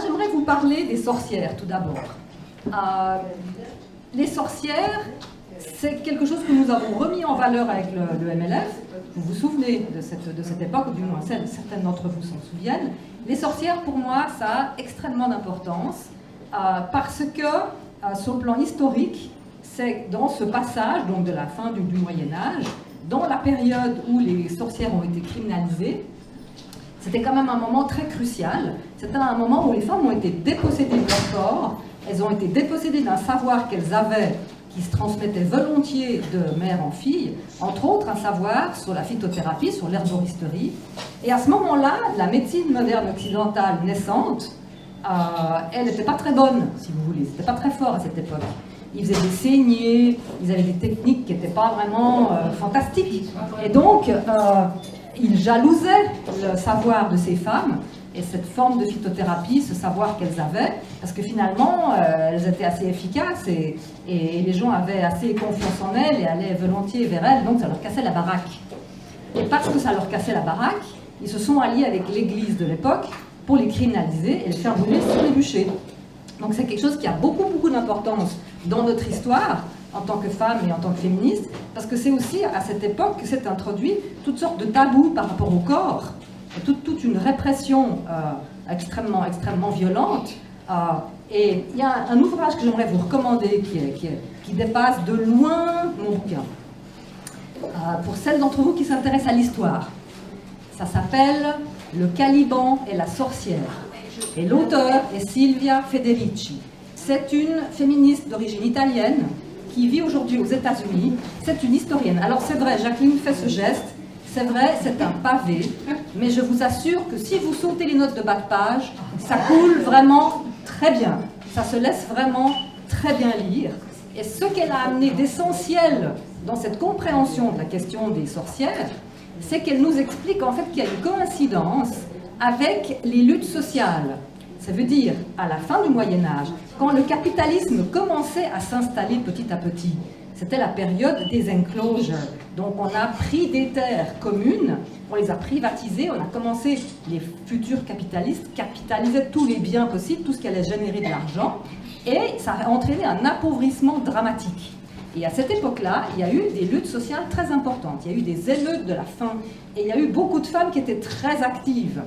j'aimerais vous parler des sorcières, tout d'abord. Les sorcières, c'est quelque chose que nous avons remis en valeur avec le MLF. Vous vous souvenez de cette époque, ou du moins certaines d'entre vous s'en souviennent. Les sorcières, pour moi, ça a extrêmement d'importance, parce que, sur le plan historique, c'est dans ce passage, donc de la fin du Moyen-Âge, dans la période où les sorcières ont été criminalisées, c'était quand même un moment très crucial. C'était un moment où les femmes ont été dépossédées de leur corps, elles ont été dépossédées d'un savoir qu'elles avaient, qui se transmettait volontiers de mère en fille, entre autres un savoir sur la phytothérapie, sur l'herboristerie. Et à ce moment-là, la médecine moderne occidentale naissante, elle n'était pas très bonne, si vous voulez, c'était pas très fort à cette époque. Ils faisaient des saignées, ils avaient des techniques qui n'étaient pas vraiment fantastiques. Et donc, ils jalousaient le savoir de ces femmes, et cette forme de phytothérapie, ce savoir qu'elles avaient, parce que finalement, elles étaient assez efficaces, et les gens avaient assez confiance en elles, et allaient volontiers vers elles, donc ça leur cassait la baraque. Et parce que ça leur cassait la baraque, ils se sont alliés avec l'église de l'époque pour les criminaliser et les faire brûler sur les bûchers. Donc c'est quelque chose qui a beaucoup d'importance dans notre histoire, en tant que femme et en tant que féministe, parce que c'est aussi à cette époque que s'est introduit toutes sortes de tabous par rapport au corps, toute une répression extrêmement violente. Et il y a un ouvrage que j'aimerais vous recommander qui dépasse de loin mon bouquin, pour celles d'entre vous qui s'intéressent à l'histoire. Ça s'appelle « Le Caliban et la sorcière ». Et l'auteur est Silvia Federici. C'est une féministe d'origine italienne qui vit aujourd'hui aux États-Unis. C'est une historienne. Alors c'est vrai, Jacqueline fait ce geste. C'est vrai, c'est un pavé. Mais je vous assure que si vous sautez les notes de bas de page, ça coule vraiment très bien. Ça se laisse vraiment très bien lire. Et ce qu'elle a amené d'essentiel dans cette compréhension de la question des sorcières, c'est qu'elle nous explique en fait qu'il y a une coïncidence avec les luttes sociales. Ça veut dire, à la fin du Moyen-Âge, quand le capitalisme commençait à s'installer petit à petit, c'était la période des enclosures. Donc on a pris des terres communes, on les a privatisées, on a commencé, les futurs capitalistes capitalisaient tous les biens possibles, tout ce qui allait générer de l'argent, et ça a entraîné un appauvrissement dramatique. Et à cette époque-là, il y a eu des luttes sociales très importantes, il y a eu des émeutes de la faim, et il y a eu beaucoup de femmes qui étaient très actives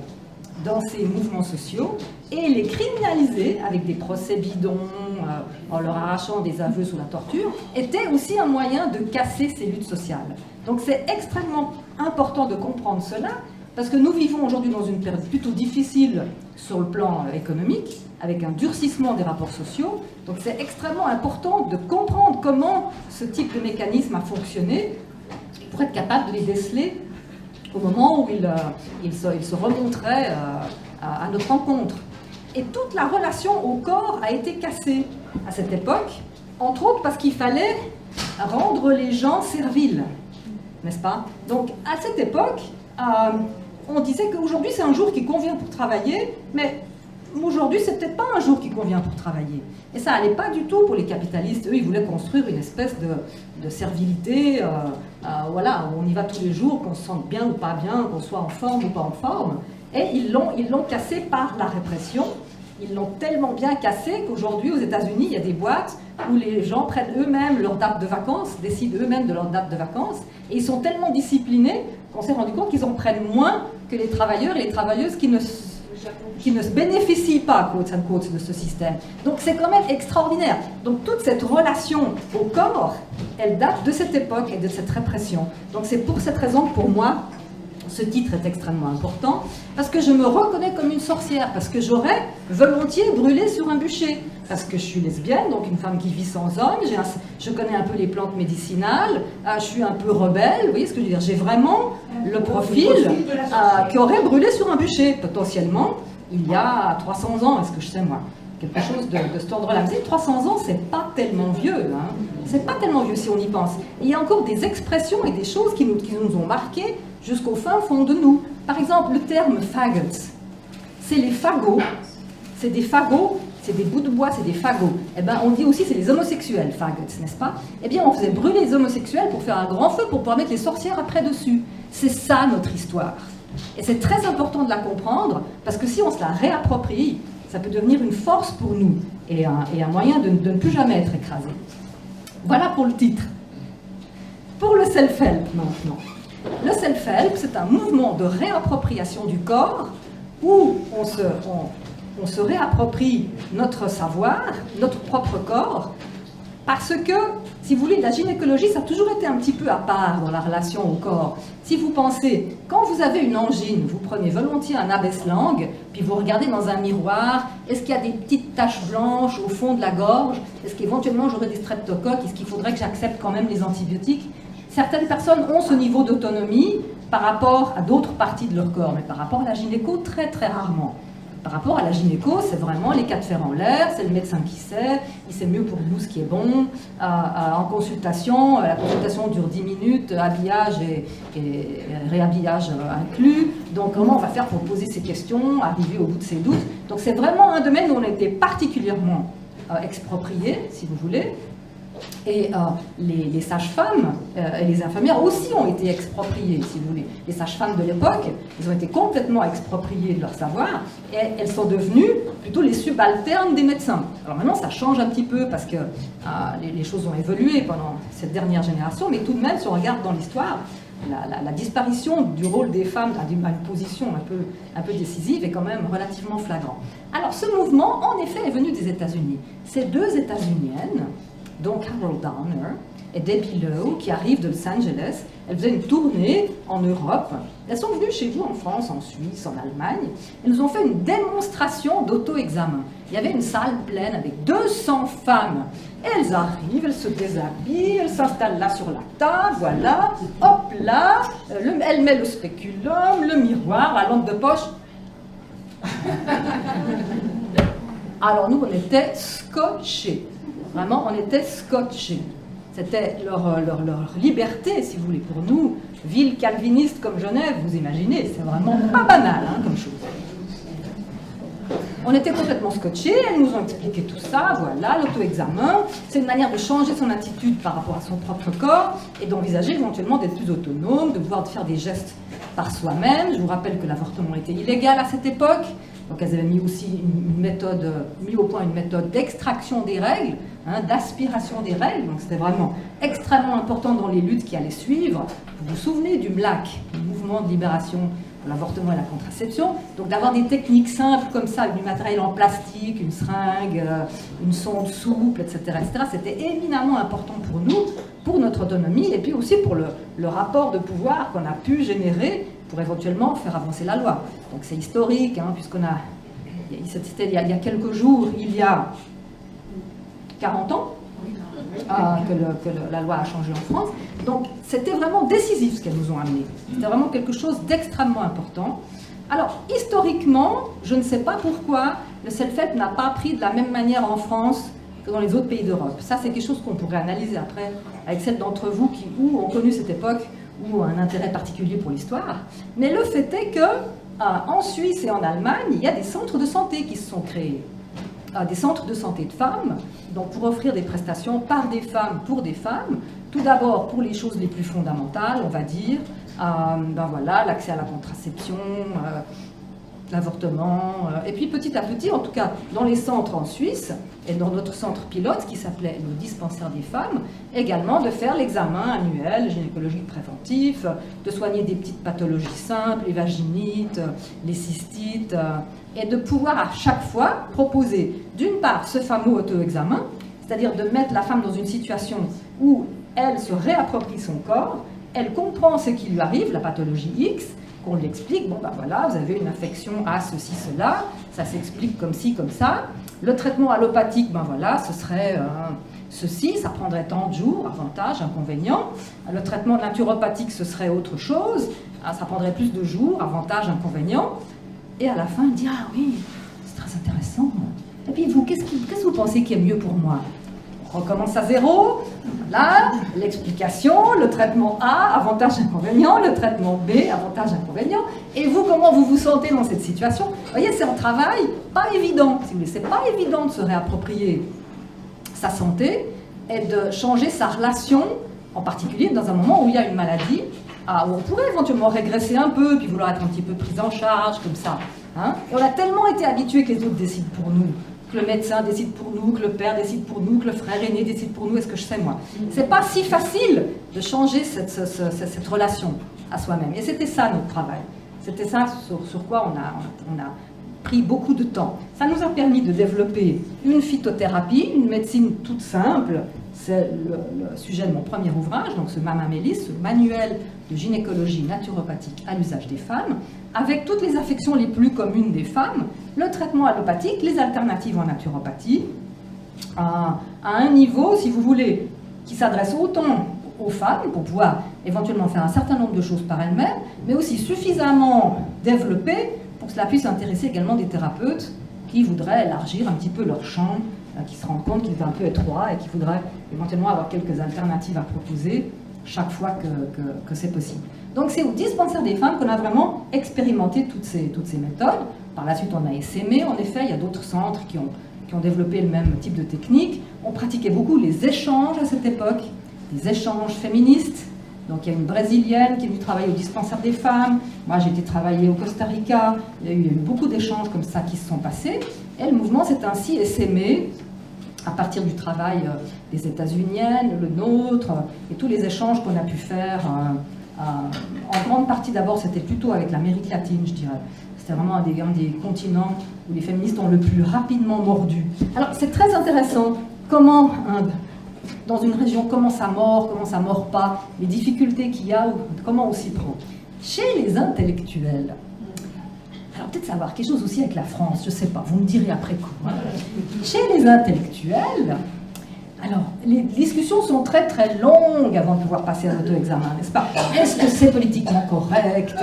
dans ces mouvements sociaux, et les criminaliser avec des procès bidons, en leur arrachant des aveux sous la torture, était aussi un moyen de casser ces luttes sociales. Donc c'est extrêmement important de comprendre cela, parce que nous vivons aujourd'hui dans une période plutôt difficile sur le plan économique, avec un durcissement des rapports sociaux. Donc c'est extrêmement important de comprendre comment ce type de mécanisme a fonctionné pour être capable de les déceler au moment où il se remonterait à notre rencontre. Et toute la relation au corps a été cassée à cette époque, entre autres parce qu'il fallait rendre les gens serviles, n'est-ce pas? Donc à cette époque, on disait qu'aujourd'hui c'est un jour qui convient pour travailler, mais aujourd'hui c'est peut-être pas un jour qui convient pour travailler. Et ça allait pas du tout pour les capitalistes. Eux, ils voulaient construire une espèce de servilité, voilà, où on y va tous les jours, qu'on se sente bien ou pas bien, qu'on soit en forme ou pas en forme. Et ils l'ont cassé par la répression. Ils l'ont tellement bien cassé qu'aujourd'hui, aux États-Unis, il y a des boîtes où les gens prennent eux-mêmes leur date de vacances, décident eux-mêmes de leur date de vacances, et ils sont tellement disciplinés qu'on s'est rendu compte qu'ils en prennent moins que les travailleurs et les travailleuses qui ne se bénéficient pas, quote unquote, de ce système. Donc c'est quand même extraordinaire. Donc toute cette relation au corps, elle date de cette époque et de cette répression. Donc c'est pour cette raison que pour moi, ce titre est extrêmement important, parce que je me reconnais comme une sorcière, parce que j'aurais volontiers brûlé sur un bûcher, parce que je suis lesbienne, donc une femme qui vit sans homme, je connais un peu les plantes médicinales, je suis un peu rebelle, vous voyez ce que je veux dire, j'ai vraiment le profil qui aurait brûlé sur un bûcher, potentiellement, il y a 300 ans, est-ce que je sais moi, quelque chose de cet ordre-là. Mais 300 ans, c'est pas tellement vieux, hein. C'est pas tellement vieux si on y pense. Et il y a encore des expressions et des choses qui nous ont marqués jusqu'au fin fond de nous. Par exemple, le terme faggots, c'est les fagots, c'est des fagots, c'est des bouts de bois, c'est des fagots. Eh bien, on dit aussi c'est les homosexuels, faggots, n'est-ce pas? Eh bien, on faisait brûler les homosexuels pour faire un grand feu, pour pouvoir mettre les sorcières après dessus. C'est ça notre histoire. Et c'est très important de la comprendre, parce que si on se la réapproprie, ça peut devenir une force pour nous et un moyen de ne plus jamais être écrasé. Voilà pour le titre. Pour le self-help maintenant. Le self-help, c'est un mouvement de réappropriation du corps où on se réapproprie notre savoir, notre propre corps, parce que, si vous voulez, la gynécologie, ça a toujours été un petit peu à part dans la relation au corps. Si vous pensez, quand vous avez une angine, vous prenez volontiers un abaisse-langue, puis vous regardez dans un miroir, est-ce qu'il y a des petites taches blanches au fond de la gorge? Est-ce qu'éventuellement j'aurais des streptocoques? Est-ce qu'il faudrait que j'accepte quand même les antibiotiques? Certaines personnes ont ce niveau d'autonomie par rapport à d'autres parties de leur corps, mais par rapport à la gynéco, très très rarement. Par rapport à la gynéco, c'est vraiment les cas de fer en l'air, c'est le médecin qui sait, il sait mieux pour nous ce qui est bon. En consultation, la consultation dure 10 minutes, habillage et réhabillage inclus. Donc comment on va faire pour poser ces questions, arriver au bout de ces doutes? Donc c'est vraiment un domaine où on était particulièrement exproprié, si vous voulez. Et les sages-femmes et les infirmières aussi ont été expropriées, si vous voulez. Les sages-femmes de l'époque, elles ont été complètement expropriées de leur savoir et elles sont devenues plutôt les subalternes des médecins. Alors maintenant, ça change un petit peu parce que les choses ont évolué pendant cette dernière génération, mais tout de même, si on regarde dans l'histoire, la disparition du rôle des femmes à une position un peu décisive est quand même relativement flagrant. Alors ce mouvement, en effet, est venu des États-Unis. Ces deux États-Uniennes, donc Carol Downer et Debbie Lowe, qui arrivent de Los Angeles, elles faisaient une tournée en Europe. Elles sont venues chez vous en France, en Suisse, en Allemagne. Elles nous ont fait une démonstration d'auto-examen. Il y avait une salle pleine avec 200 femmes. Elles arrivent, elles se déshabillent, elles s'installent là sur la table, voilà, hop là, elle met le spéculum, le miroir, la lampe de poche. Alors nous, on était scotchés. Vraiment, on était scotchés. C'était leur liberté, si vous voulez, pour nous. Ville calviniste comme Genève, vous imaginez, c'est vraiment pas banal comme chose. On était complètement scotchés, elles nous ont expliqué tout ça, voilà, l'auto-examen. C'est une manière de changer son attitude par rapport à son propre corps et d'envisager éventuellement d'être plus autonome, de pouvoir faire des gestes par soi-même. Je vous rappelle que l'avortement était illégal à cette époque. Donc elles avaient mis aussi mis au point une méthode d'extraction des règles, d'aspiration des règles. Donc c'était vraiment extrêmement important dans les luttes qui allaient suivre. Vous vous souvenez du MLAC, le mouvement de libération pour l'avortement et la contraception. Donc d'avoir des techniques simples comme ça, avec du matériel en plastique, une seringue, une sonde souple, etc., c'était éminemment important pour nous, pour notre autonomie, et puis aussi pour le rapport de pouvoir qu'on a pu générer pour éventuellement faire avancer la loi. Donc c'est historique, puisqu'on a... C'était il y a quelques jours, il y a 40 ans, que la loi a changé en France. Donc c'était vraiment décisif ce qu'elles nous ont amené. C'était vraiment quelque chose d'extrêmement important. Alors historiquement, je ne sais pas pourquoi le self-help n'a pas pris de la même manière en France que dans les autres pays d'Europe. Ça, c'est quelque chose qu'on pourrait analyser après avec celles d'entre vous qui ont connu cette époque ou un intérêt particulier pour l'histoire. Mais le fait est que en Suisse et en Allemagne, il y a des centres de santé qui se sont créés. Des centres de santé de femmes, donc pour offrir des prestations par des femmes pour des femmes, tout d'abord pour les choses les plus fondamentales, on va dire, voilà, l'accès à la contraception, l'avortement, et puis petit à petit, en tout cas dans les centres en Suisse, et dans notre centre pilote qui s'appelait le dispensaire des femmes, également de faire l'examen annuel gynécologique préventif, de soigner des petites pathologies simples, les vaginites, les cystites, et de pouvoir à chaque fois proposer d'une part ce fameux auto-examen, c'est-à-dire de mettre la femme dans une situation où elle se réapproprie son corps, elle comprend ce qui lui arrive, la pathologie X, qu'on lui explique, bon ben voilà, vous avez une infection à ceci, cela, ça s'explique comme ci, comme ça. Le traitement allopathique, ben voilà, ce serait ceci, ça prendrait tant de jours, avantage, inconvénient. Le traitement naturopathique, ce serait autre chose, ça prendrait plus de jours, avantage, inconvénient. Et à la fin, elle dit, ah oui, c'est très intéressant. Et puis vous, qu'est-ce que vous pensez qui est mieux pour moi? On recommence à zéro, là, l'explication, le traitement A, avantage, inconvénient, le traitement B, avantage, inconvénient. Et vous, comment vous vous sentez dans cette situation? Vous voyez, c'est un travail pas évident. Si vous voulez, c'est pas évident de se réapproprier sa santé et de changer sa relation, en particulier dans un moment où il y a une maladie, où on pourrait éventuellement régresser un peu, puis vouloir être un petit peu prise en charge, comme ça. Hein? Et on a tellement été habitués que les autres décident pour nous, que le médecin décide pour nous, que le père décide pour nous, que le frère aîné décide pour nous, est-ce que je sais moi? C'est pas si facile de changer cette relation à soi-même. Et c'était ça notre travail. C'était ça sur quoi on a pris beaucoup de temps. Ça nous a permis de développer une phytothérapie, une médecine toute simple. C'est le sujet de mon premier ouvrage, donc ce Mamamélis, ce manuel de gynécologie naturopathique à l'usage des femmes, avec toutes les affections les plus communes des femmes, le traitement allopathique, les alternatives en naturopathie, à un niveau, si vous voulez, qui s'adresse autant aux femmes pour pouvoir éventuellement faire un certain nombre de choses par elles-mêmes, mais aussi suffisamment développé pour que cela puisse intéresser également des thérapeutes qui voudraient élargir un petit peu leur champ, qui se rendent compte qu'il est un peu étroit et qui voudraient éventuellement avoir quelques alternatives à proposer chaque fois que c'est possible. Donc c'est au dispensaire des femmes qu'on a vraiment expérimenté toutes ces méthodes. Par la suite, on a essaimé, en effet, il y a d'autres centres qui ont développé le même type de technique. On pratiquait beaucoup les échanges à cette époque, des échanges féministes. Donc il y a une Brésilienne qui est venue travailler au dispensaire des femmes. Moi j'ai été travailler au Costa Rica. Il y a eu beaucoup d'échanges comme ça qui se sont passés. Et le mouvement s'est ainsi essaimé à partir du travail des États-Uniennes, le nôtre, et tous les échanges qu'on a pu faire. En grande partie d'abord c'était plutôt avec l'Amérique latine, je dirais. C'était vraiment un des continents où les féministes ont le plus rapidement mordu. Alors c'est très intéressant comment... dans une région, comment ça mord pas, les difficultés qu'il y a, comment on s'y prend. Chez les intellectuels, alors peut-être savoir quelque chose aussi avec la France, je ne sais pas, vous me direz après coup. Hein. Chez les intellectuels, alors les discussions sont très très longues avant de pouvoir passer à l'auto-examen, n'est-ce pas? Est-ce que c'est politiquement correct?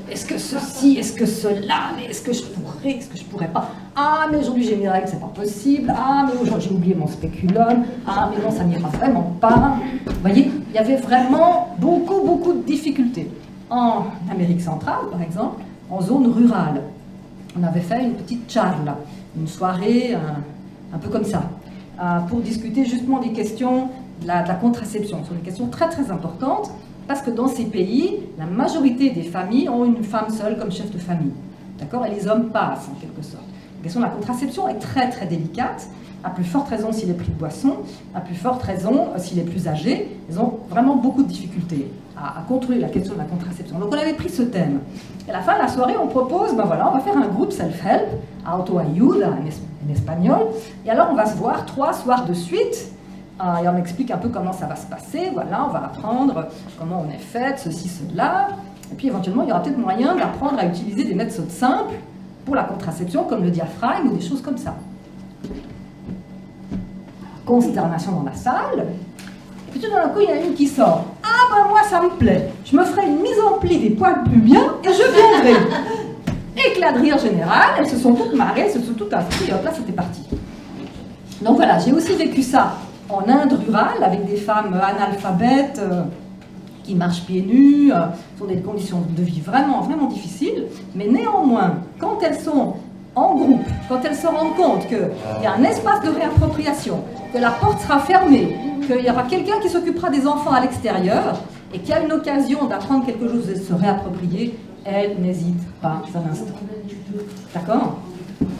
Est-ce que ceci? Est-ce que cela? Mais est-ce que je pourrais pas? Ah, mais aujourd'hui j'ai mis la règle, c'est pas possible. Ah, mais aujourd'hui j'ai oublié mon spéculum. Ah, mais non, ça n'ira vraiment pas. Vous voyez, il y avait vraiment beaucoup de difficultés. En Amérique centrale, par exemple, en zone rurale, on avait fait une petite charla, une soirée un peu comme ça, pour discuter justement des questions de la contraception. Ce sont des questions très très importantes, parce que dans ces pays, la majorité des familles ont une femme seule comme chef de famille. D'accord? Et les hommes passent en quelque sorte. La question de la contraception est très très délicate, à plus forte raison s'il est pris de boisson, à plus forte raison s'il est plus âgé. Ils ont vraiment beaucoup de difficultés à contrôler la question de la contraception. Donc on avait pris ce thème. Et à la fin de la soirée, on propose, ben voilà, on va faire un groupe self-help, autoayuda en espagnol, et alors on va se voir 3 soirs de suite, et on explique un peu comment ça va se passer, voilà, on va apprendre comment on est fait, ceci, cela, et puis éventuellement il y aura peut-être moyen d'apprendre à utiliser des méthodes simples pour la contraception, comme le diaphragme ou des choses comme ça. Consternation dans la salle, et puis tout d'un coup il y en a une qui sort. Ah ben moi ça me plaît, je me ferai une mise en pli des poils pubiens et je viendrai. Éclat de rire général, elles se sont toutes marrées, elles se sont toutes inscrites, et hop là c'était parti. Donc voilà, j'ai aussi vécu ça en Inde rurale, avec des femmes analphabètes, qui marchent pieds nus, sont des conditions de vie vraiment difficiles, mais néanmoins, quand elles sont en groupe, quand elles se rendent compte qu'il y a un espace de réappropriation, que la porte sera fermée, qu'il y aura quelqu'un qui s'occupera des enfants à l'extérieur, et qu'il y a une occasion d'apprendre quelque chose et de se réapproprier, elles n'hésitent pas un instant. D'accord?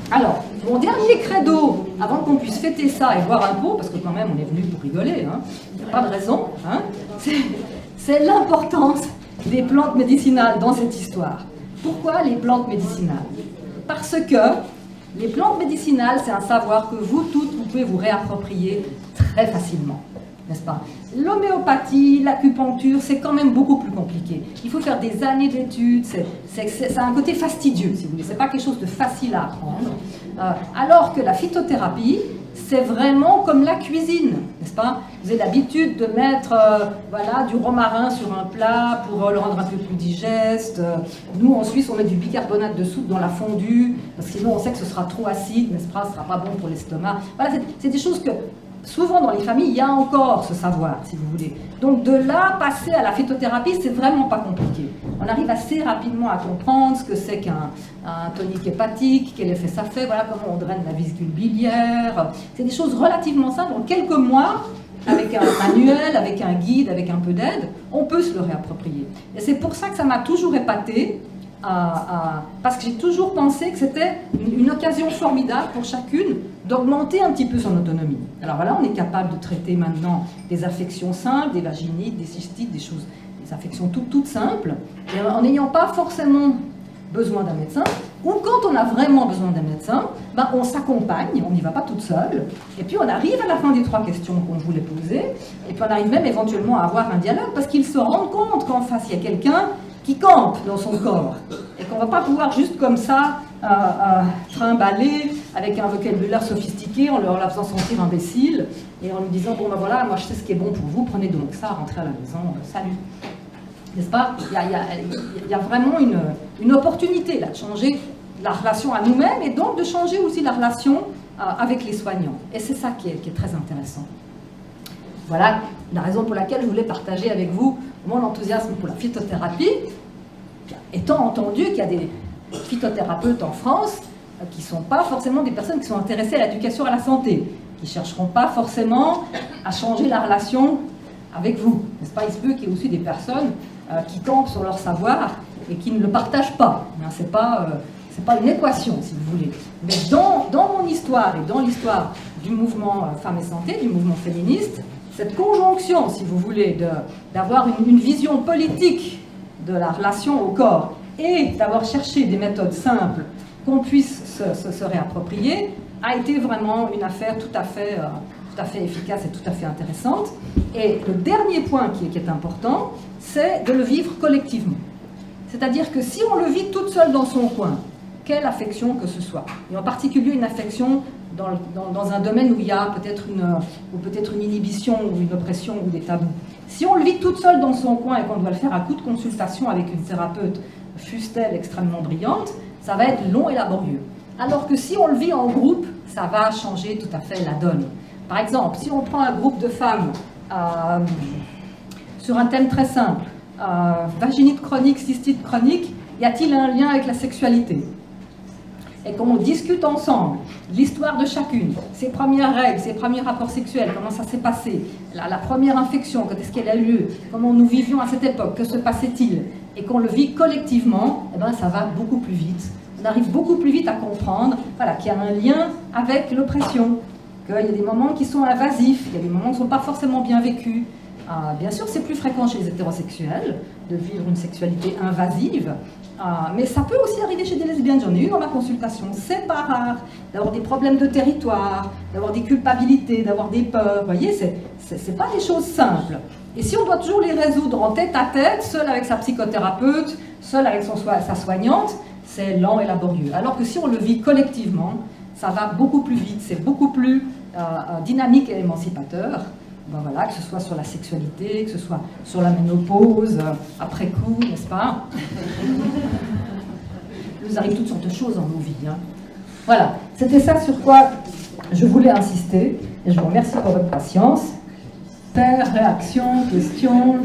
Alors, mon dernier credo, avant qu'on puisse fêter ça et boire un pot, parce que quand même on est venu pour rigoler, hein, il n'y a pas de raison, hein, c'est l'importance des plantes médicinales dans cette histoire. Pourquoi les plantes médicinales? Parce que les plantes médicinales, c'est un savoir que vous toutes, vous pouvez vous réapproprier très facilement, n'est-ce pas? L'homéopathie, l'acupuncture, c'est quand même beaucoup plus compliqué. Il faut faire des années d'études, c'est un côté fastidieux, si vous voulez. C'est pas quelque chose de facile à apprendre. Alors que la phytothérapie, c'est vraiment comme la cuisine, n'est-ce pas? Vous avez l'habitude de mettre voilà, du romarin sur un plat pour le rendre un peu plus digeste. Nous, en Suisse, on met du bicarbonate de soude dans la fondue, parce que sinon on sait que ce sera trop acide, n'est-ce pas? Ce ne sera pas bon pour l'estomac. Voilà, c'est des choses que, souvent dans les familles, il y a encore ce savoir, si vous voulez. Donc de là, passer à la phytothérapie, c'est vraiment pas compliqué. On arrive assez rapidement à comprendre ce que c'est qu'un tonique hépatique, quel effet ça fait, voilà comment on draine la vésicule biliaire. C'est des choses relativement simples. En quelques mois, avec un manuel, avec un guide, avec un peu d'aide, on peut se le réapproprier. Et c'est pour ça que ça m'a toujours épaté, parce que j'ai toujours pensé que c'était une occasion formidable pour chacune d'augmenter un petit peu son autonomie. Alors voilà, on est capable de traiter maintenant des affections simples, des vaginites, des cystites, des choses, des affections toutes simples, et en n'ayant pas forcément besoin d'un médecin, ou quand on a vraiment besoin d'un médecin, ben on s'accompagne, on n'y va pas toute seule, et puis on arrive à la fin des 3 questions qu'on voulait poser, et puis on arrive même éventuellement à avoir un dialogue, parce qu'ils se rendent compte qu'en face il y a quelqu'un qui campe dans son corps, et qu'on ne va pas pouvoir juste comme ça trimballer avec un vocabulaire sophistiqué en leur faisant sentir imbécile, et en lui disant, bon ben voilà, moi je sais ce qui est bon pour vous, prenez donc ça, rentrez à la maison, salut. N'est-ce pas? Il y a vraiment une opportunité là, de changer la relation à nous-mêmes et donc de changer aussi la relation avec les soignants. Et c'est ça qui est très intéressant. Voilà la raison pour laquelle je voulais partager avec vous mon enthousiasme pour la phytothérapie, étant entendu qu'il y a des phytothérapeutes en France qui ne sont pas forcément des personnes qui sont intéressées à l'éducation à la santé, qui ne chercheront pas forcément à changer la relation avec vous. N'est-ce pas? Il se peut qu'il y ait aussi des personnes qui campent sur leur savoir et qui ne le partagent pas. Ce n'est pas une équation, si vous voulez. Mais dans mon histoire et dans l'histoire du mouvement Femmes et Santé, du mouvement féministe, cette conjonction, si vous voulez, d'avoir une vision politique de la relation au corps et d'avoir cherché des méthodes simples qu'on puisse se réapproprier, a été vraiment une affaire tout à fait efficace et tout à fait intéressante. Et le dernier point qui est important, c'est de le vivre collectivement. C'est-à-dire que si on le vit toute seule dans son coin, quelle affection que ce soit, et en particulier une affection dans un domaine où il y a peut-être une inhibition ou une oppression ou des tabous. Si on le vit toute seule dans son coin et qu'on doit le faire à coup de consultation avec une thérapeute, fût-elle extrêmement brillante, ça va être long et laborieux. Alors que si on le vit en groupe, ça va changer tout à fait la donne. Par exemple, si on prend un groupe de femmes sur un thème très simple, vaginite chronique, cystite chronique, y a-t-il un lien avec la sexualité? Et qu'on discute ensemble l'histoire de chacune, ses premières règles, ses premiers rapports sexuels, comment ça s'est passé, la première infection, quand est-ce qu'elle a eu lieu, comment nous vivions à cette époque, que se passait-il, et qu'on le vit collectivement, eh ben, ça va beaucoup plus vite. On arrive beaucoup plus vite à comprendre qu'il y a un lien avec l'oppression, qu'il y a des moments qui sont invasifs, il y a des moments qui ne sont pas forcément bien vécus. Bien sûr, c'est plus fréquent chez les hétérosexuels de vivre une sexualité invasive, mais ça peut aussi arriver chez des lesbiennes. J'en ai eu dans ma consultation. C'est pas rare d'avoir des problèmes de territoire, d'avoir des culpabilités, d'avoir des peurs. Vous voyez, c'est pas des choses simples. Et si on doit toujours les résoudre en tête à tête, seul avec sa psychothérapeute, seul avec sa soignante, c'est lent et laborieux. Alors que si on le vit collectivement, ça va beaucoup plus vite, c'est beaucoup plus dynamique et émancipateur. Ben voilà, que ce soit sur la sexualité, que ce soit sur la ménopause, après coup, n'est-ce pas? Il nous arrive toutes sortes de choses dans nos vies. Hein. Voilà, c'était ça sur quoi je voulais insister, et je vous remercie pour votre patience. Père, réaction, question?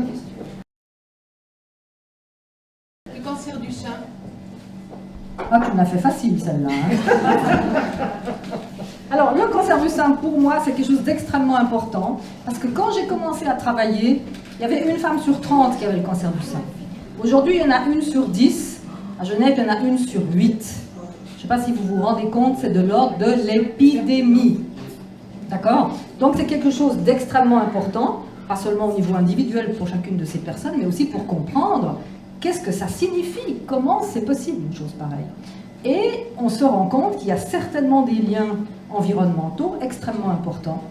Le cancer du sein. Ah, tu m'as fait facile celle-là. Hein. Alors, le cancer du sein, pour moi, c'est quelque chose d'extrêmement important, parce que quand j'ai commencé à travailler, il y avait une femme sur 30 qui avait le cancer du sein. Aujourd'hui, il y en a 1 sur 10. À Genève, il y en a 1 sur 8. Je ne sais pas si vous vous rendez compte, c'est de l'ordre de l'épidémie. D'accord? Donc, c'est quelque chose d'extrêmement important, pas seulement au niveau individuel pour chacune de ces personnes, mais aussi pour comprendre qu'est-ce que ça signifie, comment c'est possible une chose pareille. Et on se rend compte qu'il y a certainement des liens environnementaux extrêmement importants,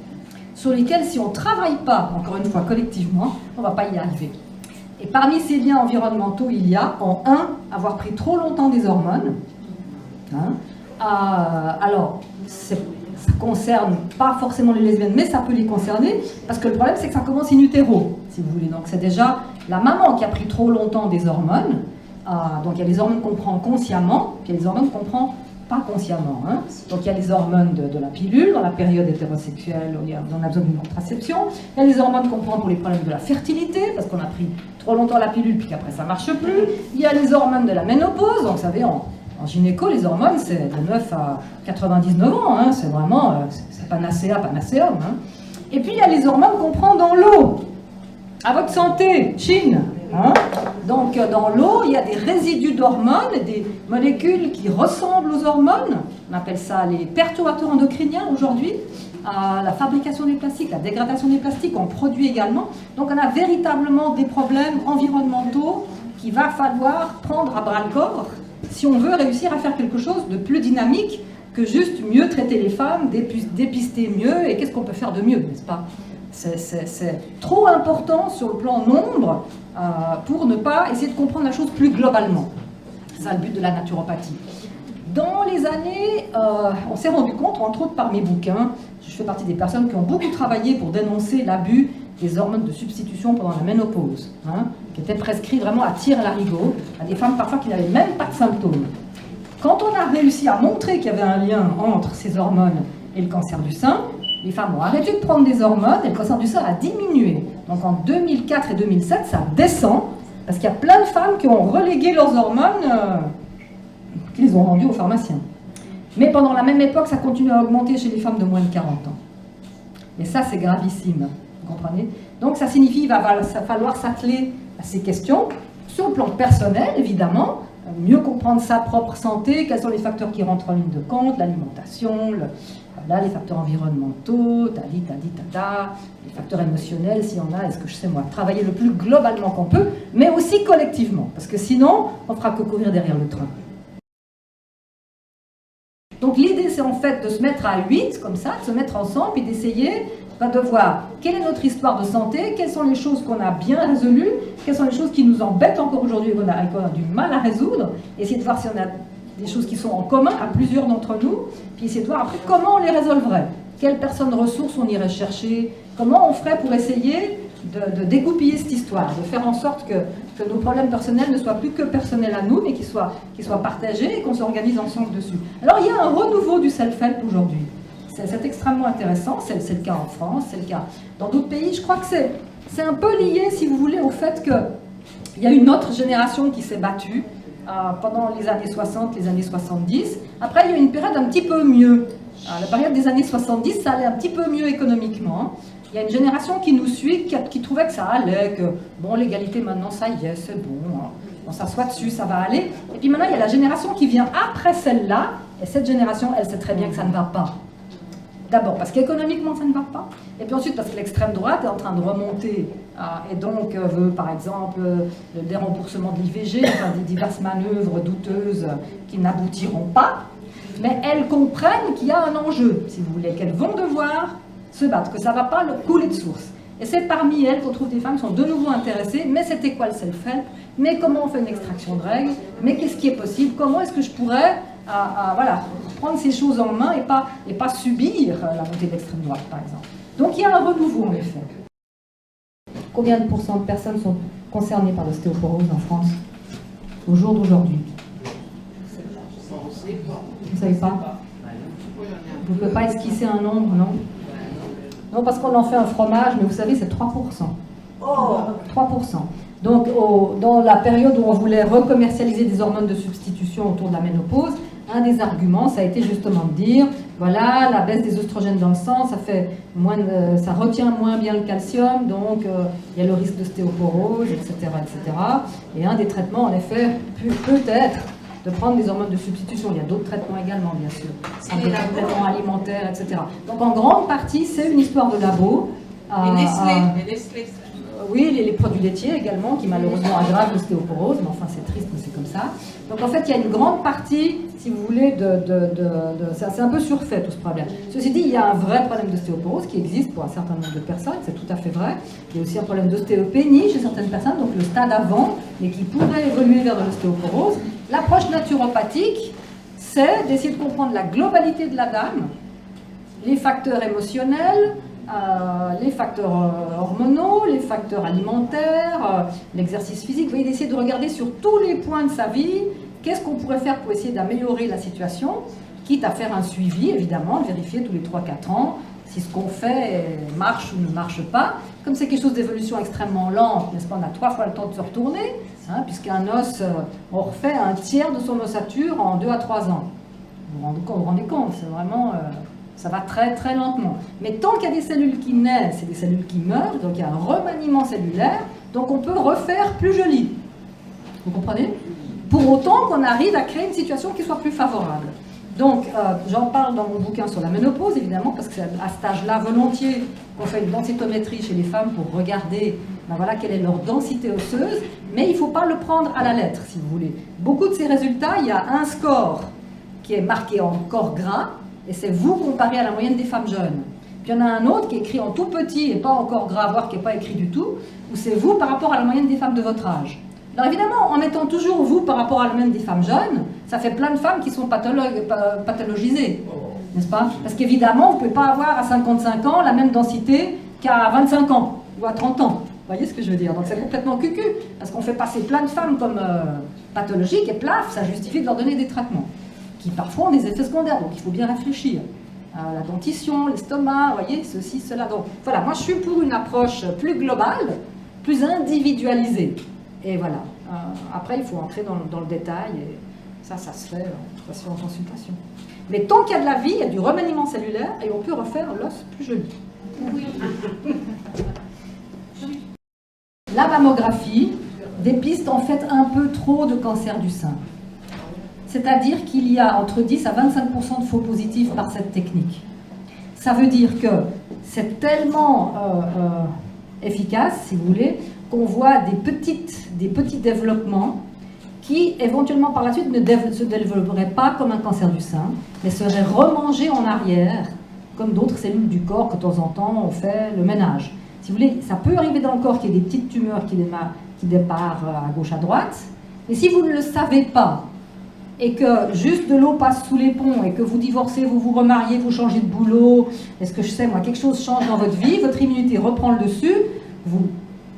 sur lesquels, si on ne travaille pas, encore une fois, collectivement, on ne va pas y arriver. Et parmi ces liens environnementaux, il y a, en 1, avoir pris trop longtemps des hormones. Hein. Alors, ça ne concerne pas forcément les lesbiennes, mais ça peut les concerner, parce que le problème, c'est que ça commence in utero, si vous voulez. Donc, c'est déjà la maman qui a pris trop longtemps des hormones. Donc, il y a les hormones qu'on prend consciemment, puis il y a les hormones qu'on prend pas consciemment. Hein. Donc il y a les hormones de la pilule, dans la période hétérosexuelle, on a besoin d'une contraception. Il y a les hormones qu'on prend pour les problèmes de la fertilité, parce qu'on a pris trop longtemps la pilule, puis qu'après ça ne marche plus. Il y a les hormones de la ménopause, donc vous savez, en gynéco, les hormones, c'est de 9 à 99 ans, hein. C'est vraiment, c'est panacéa, panaceum. Hein. Et puis il y a les hormones qu'on prend dans l'eau, à votre santé, Chine. Hein. Donc dans l'eau, il y a des résidus d'hormones, des molécules qui ressemblent aux hormones. On appelle ça les perturbateurs endocriniens aujourd'hui. La fabrication des plastiques, la dégradation des plastiques, on produit également. Donc on a véritablement des problèmes environnementaux qu'il va falloir prendre à bras-le-corps si on veut réussir à faire quelque chose de plus dynamique que juste mieux traiter les femmes, dépister mieux, et qu'est-ce qu'on peut faire de mieux, n'est-ce pas? C'est trop important sur le plan nombre pour ne pas essayer de comprendre la chose plus globalement. C'est ça le but de la naturopathie. Dans les années, on s'est rendu compte, entre autres par mes bouquins, je fais partie des personnes qui ont beaucoup travaillé pour dénoncer l'abus des hormones de substitution pendant la ménopause, qui étaient prescrits vraiment à tir-larigot, à des femmes parfois qui n'avaient même pas de symptômes. Quand on a réussi à montrer qu'il y avait un lien entre ces hormones et le cancer du sein, les femmes ont arrêté de prendre des hormones et le cancer du sein a diminué. Donc en 2004 et 2007, ça descend, parce qu'il y a plein de femmes qui ont relégué leurs hormones, qu'ils ont rendues aux pharmaciens. Mais pendant la même époque, ça continue à augmenter chez les femmes de moins de 40 ans. Et ça, c'est gravissime, vous comprenez? Donc ça signifie qu'il va falloir s'atteler à ces questions, sur le plan personnel, évidemment, mieux comprendre sa propre santé, quels sont les facteurs qui rentrent en ligne de compte, l'alimentation, les facteurs environnementaux, les facteurs émotionnels, s'il y en a, est-ce que je sais moi, travailler le plus globalement qu'on peut, mais aussi collectivement, parce que sinon, on ne fera que courir derrière le train. Donc l'idée, c'est en fait de se mettre à 8, comme ça, de se mettre ensemble et d'essayer de voir quelle est notre histoire de santé, quelles sont les choses qu'on a bien résolues, quelles sont les choses qui nous embêtent encore aujourd'hui et qu'on a du mal à résoudre, essayer de voir si on a des choses qui sont en commun à plusieurs d'entre nous, puis essayer de voir après comment on les résolverait, quelles personnes ressources on irait chercher, comment on ferait pour essayer de dégoupiller cette histoire, de faire en sorte que nos problèmes personnels ne soient plus que personnels à nous, mais qu'ils soient partagés et qu'on s'organise ensemble dessus. Alors il y a un renouveau du self-help aujourd'hui. C'est extrêmement intéressant, c'est le cas en France, c'est le cas dans d'autres pays. Je crois que c'est un peu lié, si vous voulez, au fait qu'il y a une autre génération qui s'est battue pendant les années 60, les années 70. Après, il y a eu une période un petit peu mieux. La période des années 70, ça allait un petit peu mieux économiquement. Il y a une génération qui nous suit, qui trouvait que ça allait, que bon, l'égalité maintenant, ça y est, c'est bon, on s'assoit dessus, ça va aller. Et puis maintenant, il y a la génération qui vient après celle-là, et cette génération, elle sait très bien que ça ne va pas. D'abord parce qu'économiquement ça ne va pas, et puis ensuite parce que l'extrême droite est en train de remonter et donc veut par exemple des remboursements de l'IVG, enfin, des diverses manœuvres douteuses qui n'aboutiront pas, mais elles comprennent qu'il y a un enjeu, si vous voulez, qu'elles vont devoir se battre, que ça ne va pas leur couler de source. Et c'est parmi elles qu'on trouve des femmes qui sont de nouveau intéressées, mais c'était quoi le self-help? Mais comment on fait une extraction de règles? Mais qu'est-ce qui est possible? Comment est-ce que je pourrais voilà, prendre ces choses en main et pas subir la montée de l'extrême droite, par exemple. Donc il y a un renouveau, en effet. Combien de pourcents de personnes sont concernées par l'ostéoporose en France au jour d'aujourd'hui? Vous ne savez pas? Vous ne pouvez pas esquisser un nombre, non? Non, parce qu'on en fait un fromage, mais vous savez, c'est 3%. Oh. 3%. Donc, dans la période où on voulait recommercialiser des hormones de substitution autour de la ménopause, un des arguments, ça a été justement de dire, voilà, la baisse des oestrogènes dans le sang, ça retient moins bien le calcium, donc il y a le risque d'ostéoporose, etc., etc. Et un des traitements, en effet, peut être de prendre des hormones de substitution. Il y a d'autres traitements également, bien sûr. Des compléments alimentaires, etc. Donc, en grande partie, c'est une histoire de labo. Les Nestlé. Oui, les produits laitiers également, qui malheureusement aggravent l'ostéoporose, mais enfin c'est triste, mais c'est comme ça. Donc en fait, il y a une grande partie, si vous voulez, c'est un peu surfait tout ce problème. Ceci dit, il y a un vrai problème d'ostéoporose qui existe pour un certain nombre de personnes, c'est tout à fait vrai. Il y a aussi un problème d'ostéopénie chez certaines personnes, donc le stade avant, mais qui pourrait évoluer vers de l'ostéoporose. L'approche naturopathique, c'est d'essayer de comprendre la globalité de la dame, les facteurs émotionnels, les facteurs hormonaux, les facteurs alimentaires, l'exercice physique. Vous voyez, d'essayer de regarder sur tous les points de sa vie, qu'est-ce qu'on pourrait faire pour essayer d'améliorer la situation, quitte à faire un suivi, évidemment, de vérifier tous les 3-4 ans si ce qu'on fait marche ou ne marche pas. Comme c'est quelque chose d'évolution extrêmement lente, n'est-ce pas, on a 3 fois le temps de se retourner, puisqu'un os, on refait un tiers de son ossature en 2 à 3 ans. Vous vous rendez compte, c'est vraiment... ça va très très lentement. Mais tant qu'il y a des cellules qui naissent et des cellules qui meurent, donc il y a un remaniement cellulaire, donc on peut refaire plus joli. Vous comprenez? Pour autant qu'on arrive à créer une situation qui soit plus favorable. Donc, j'en parle dans mon bouquin sur la ménopause, évidemment, parce que c'est à cet âge-là, volontiers, qu'on fait une densitométrie chez les femmes pour regarder voilà, quelle est leur densité osseuse, mais il ne faut pas le prendre à la lettre, si vous voulez. Beaucoup de ces résultats, il y a un score qui est marqué en corps gras, et c'est vous comparé à la moyenne des femmes jeunes. Puis il y en a un autre qui est écrit en tout petit et pas en corps gras, voire qui n'est pas écrit du tout, où c'est vous par rapport à la moyenne des femmes de votre âge. Alors évidemment, en mettant toujours vous par rapport à la moyenne des femmes jeunes, ça fait plein de femmes qui sont pathologisées, n'est-ce pas? Parce qu'évidemment, vous ne pouvez pas avoir à 55 ans la même densité qu'à 25 ans ou à 30 ans. Vous voyez ce que je veux dire? Donc c'est complètement cucu, parce qu'on fait passer plein de femmes comme pathologiques et plaf, ça justifie de leur donner des traitements qui parfois ont des effets secondaires, donc il faut bien réfléchir. La dentition, l'estomac, vous voyez, ceci, cela. Donc voilà, moi je suis pour une approche plus globale, plus individualisée. Et voilà. Après, il faut entrer dans le détail, et ça se fait en consultation. Mais tant qu'il y a de la vie, il y a du remaniement cellulaire, et on peut refaire l'os plus joli. Oui. La mammographie dépiste en fait un peu trop de cancer du sein. C'est-à-dire qu'il y a entre 10 à 25% de faux positifs par cette technique. Ça veut dire que c'est tellement efficace, si vous voulez, qu'on voit des petits développements qui, éventuellement par la suite, ne se développeraient pas comme un cancer du sein, mais seraient remangés en arrière, comme d'autres cellules du corps que de temps en temps on fait le ménage. Si vous voulez, ça peut arriver dans le corps qu'il y ait des petites tumeurs qui départent à gauche, à droite, mais si vous ne le savez pas, et que juste de l'eau passe sous les ponts, et que vous divorcez, vous vous remariez, vous changez de boulot, est-ce que je sais, moi, quelque chose change dans votre vie, votre immunité reprend le dessus, vous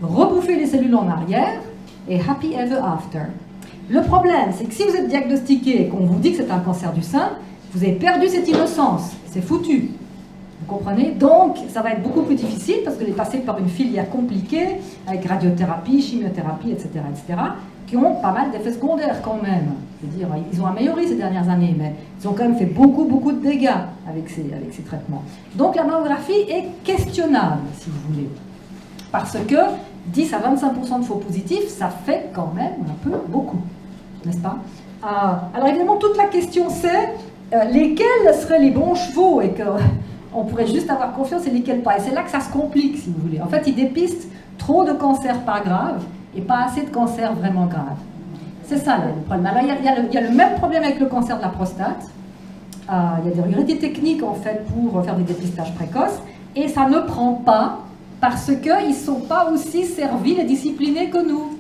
rebouffez les cellules en arrière, et happy ever after. Le problème, c'est que si vous êtes diagnostiqué et qu'on vous dit que c'est un cancer du sein, vous avez perdu cette innocence, c'est foutu. Vous comprenez? Donc, ça va être beaucoup plus difficile parce que vous allez passer par une filière compliquée, avec radiothérapie, chimiothérapie, etc., qui ont pas mal d'effets secondaires quand même. Je veux dire, ils ont amélioré ces dernières années, mais ils ont quand même fait beaucoup de dégâts avec ces traitements. Donc, la mammographie est questionnable, si vous voulez. Parce que 10 à 25% de faux positifs, ça fait quand même un peu beaucoup, n'est-ce pas? Alors évidemment, toute la question c'est lesquels seraient les bons chevaux et qu'on pourrait juste avoir confiance et lesquels pas. Et c'est là que ça se complique, si vous voulez. En fait, ils dépistent trop de cancers pas graves et pas assez de cancers vraiment graves. C'est ça le problème. Alors il y a le même problème avec le cancer de la prostate. Il y a des réalités techniques en fait pour faire des dépistages précoces et ça ne prend pas parce qu'ils ne sont pas aussi serviles et disciplinés que nous.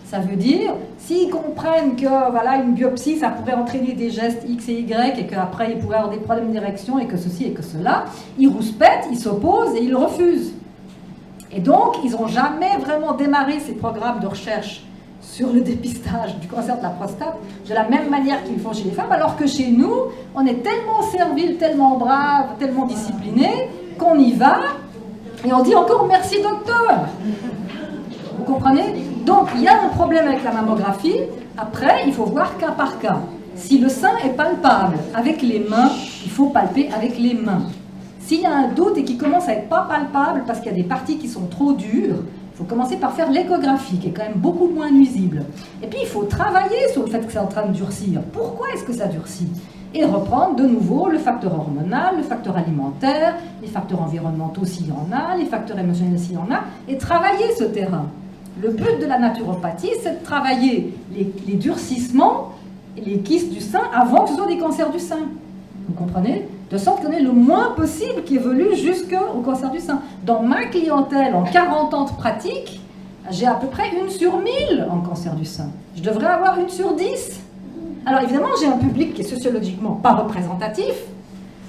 Ça veut dire, s'ils comprennent que voilà, une biopsie, ça pourrait entraîner des gestes X et Y, et qu'après, ils pourraient avoir des problèmes d'érection, et que ceci et que cela, ils rouspètent, ils s'opposent et ils refusent. Et donc, ils n'ont jamais vraiment démarré ces programmes de recherche sur le dépistage du cancer de la prostate de la même manière qu'ils font chez les femmes, alors que chez nous, on est tellement servile, tellement brave, tellement discipliné, qu'on y va, et on dit encore merci docteur. Vous comprenez? Donc il y a un problème avec la mammographie. Après, il faut voir cas par cas. Si le sein est palpable avec les mains, il faut palper avec les mains. S'il y a un doute et qu'il commence à être pas palpable parce qu'il y a des parties qui sont trop dures, il faut commencer par faire l'échographie, qui est quand même beaucoup moins nuisible. Et puis il faut travailler sur le fait que c'est en train de durcir. Pourquoi est-ce que ça durcit? Et reprendre de nouveau le facteur hormonal, le facteur alimentaire, les facteurs environnementaux s'il y en a, les facteurs émotionnels s'il y en a, et travailler ce terrain. Le but de la naturopathie, c'est de travailler les durcissements, les kystes du sein, avant que ce soit des cancers du sein. Vous comprenez? De sorte qu'on ait le moins possible qui évolue jusqu'au cancer du sein. Dans ma clientèle, en 40 ans de pratique, j'ai à peu près 1 sur 1000 en cancer du sein. Je devrais avoir 1 sur 10. Alors évidemment, j'ai un public qui est sociologiquement pas représentatif,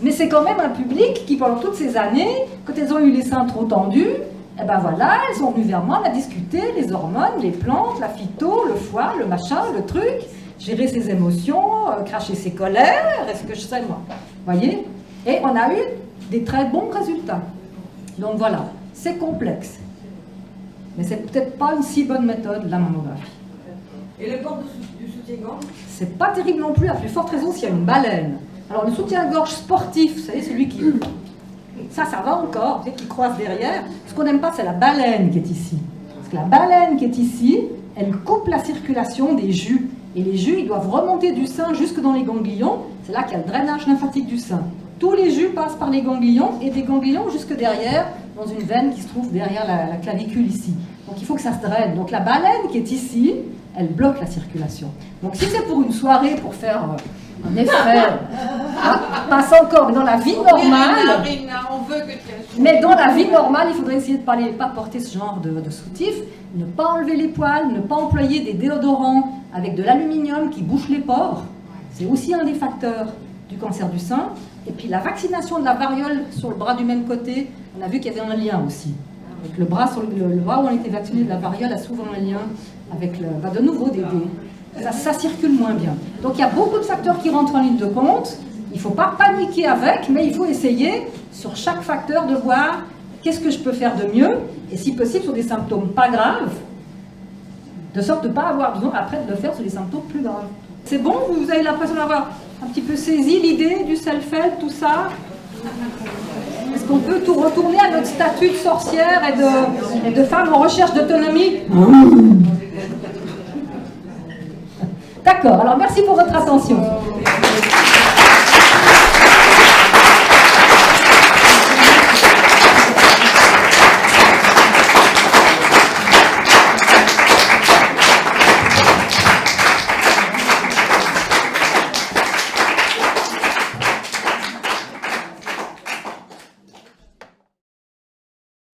mais c'est quand même un public qui, pendant toutes ces années, quand elles ont eu les seins trop tendus, eh ben voilà, elles sont venues vers moi, on a discuté, les hormones, les plantes, la phyto, le foie, le machin, le truc, gérer ses émotions, cracher ses colères, est-ce que je sais moi, voyez? Et on a eu des très bons résultats. Donc voilà, c'est complexe. Mais c'est peut-être pas une si bonne méthode, la mammographie. Et le port du soutien-gorge? C'est pas terrible non plus, à plus forte raison s'il y a une baleine. Alors le soutien-gorge sportif, vous savez, celui qui... Ça va encore, vous savez, qui croise derrière. Ce qu'on n'aime pas, c'est la baleine qui est ici. Parce que la baleine qui est ici, elle coupe la circulation des jus. Et les jus, ils doivent remonter du sein jusque dans les ganglions. C'est là qu'il y a le drainage lymphatique du sein. Tous les jus passent par les ganglions et des ganglions jusque derrière, dans une veine qui se trouve derrière la clavicule ici. Donc il faut que ça se draine. Donc la baleine qui est ici, elle bloque la circulation. Donc si c'est pour une soirée, pour faire un effet, passe encore, mais dans la vie normale, on veut que tu mais dans la vie normale, il faudrait essayer de ne pas porter ce genre de soutif, ne pas enlever les poils, ne pas employer des déodorants avec de l'aluminium qui bouche les pores. C'est aussi un des facteurs du cancer du sein. Et puis la vaccination de la variole sur le bras du même côté, on a vu qu'il y avait un lien aussi. Avec le bras où on était vacciné de la variole a souvent un lien avec de nouveau ça circule moins bien. Donc il y a beaucoup de facteurs qui rentrent en ligne de compte. Il ne faut pas paniquer avec, mais il faut essayer sur chaque facteur de voir qu'est-ce que je peux faire de mieux, et si possible sur des symptômes pas graves, de sorte de ne pas avoir besoin après de le faire sur des symptômes plus graves. C'est bon? Vous avez l'impression d'avoir un petit peu saisi l'idée du self-help, tout ça? Est-ce qu'on peut tout retourner à notre statut de sorcière et de femme en recherche d'autonomie? D'accord, alors merci pour votre attention.